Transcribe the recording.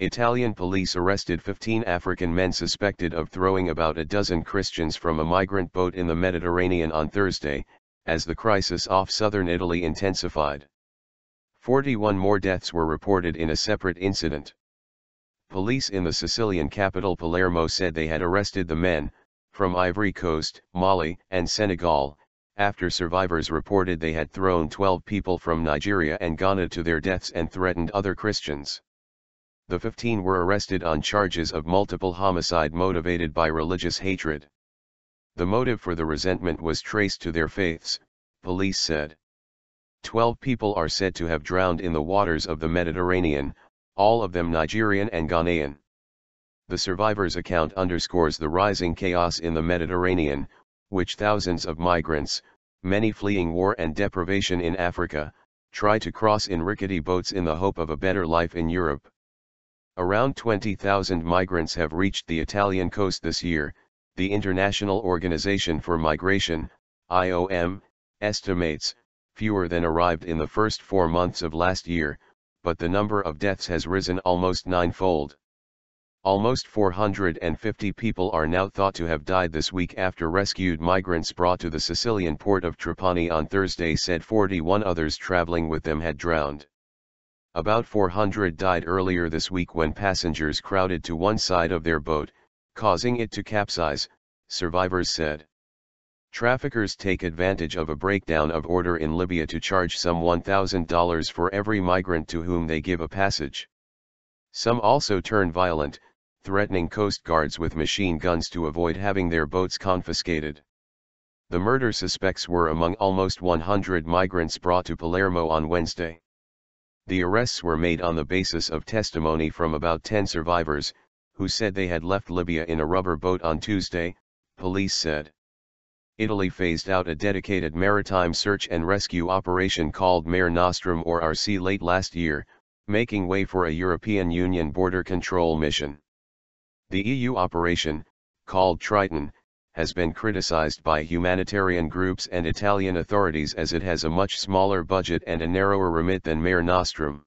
Italian police arrested 15 African men suspected of throwing about a dozen Christians from a migrant boat in the Mediterranean on Thursday, as the crisis off southern Italy intensified. 41 more deaths were reported in a separate incident. Police in the Sicilian capital Palermo said they had arrested the men, from Ivory Coast, Mali, and Senegal, after survivors reported they had thrown 12 people from Nigeria and Ghana to their deaths and threatened other Christians. The 15 were arrested on charges of multiple homicide motivated by religious hatred. The motive for the resentment was traced to their faiths, police said. 12 people are said to have drowned in the waters of the Mediterranean, all of them Nigerian and Ghanaian. The survivors' account underscores the rising chaos in the Mediterranean, which thousands of migrants, many fleeing war and deprivation in Africa, try to cross in rickety boats in the hope of a better life in Europe. Around 20,000 migrants have reached the Italian coast this year, the International Organization for Migration, IOM, estimates. Fewer than arrived in the first 4 months of last year, but the number of deaths has risen almost ninefold. Almost 450 people are now thought to have died this week after rescued migrants brought to the Sicilian port of Trapani on Thursday said 41 others traveling with them had drowned. About 400 died earlier this week when passengers crowded to one side of their boat, causing it to capsize, survivors said. Traffickers take advantage of a breakdown of order in Libya to charge some $1,000 for every migrant to whom they give a passage. Some also turn violent, threatening coast guards with machine guns to avoid having their boats confiscated. The murder suspects were among almost 100 migrants brought to Palermo on Wednesday. The arrests were made on the basis of testimony from about 10 survivors, who said they had left Libya in a rubber boat on Tuesday, police said. Italy phased out a dedicated maritime search and rescue operation called Mare Nostrum or RC late last year, making way for a European Union border control mission. The EU operation, called Triton, has been criticized by humanitarian groups and Italian authorities as it has a much smaller budget and a narrower remit than Mare Nostrum.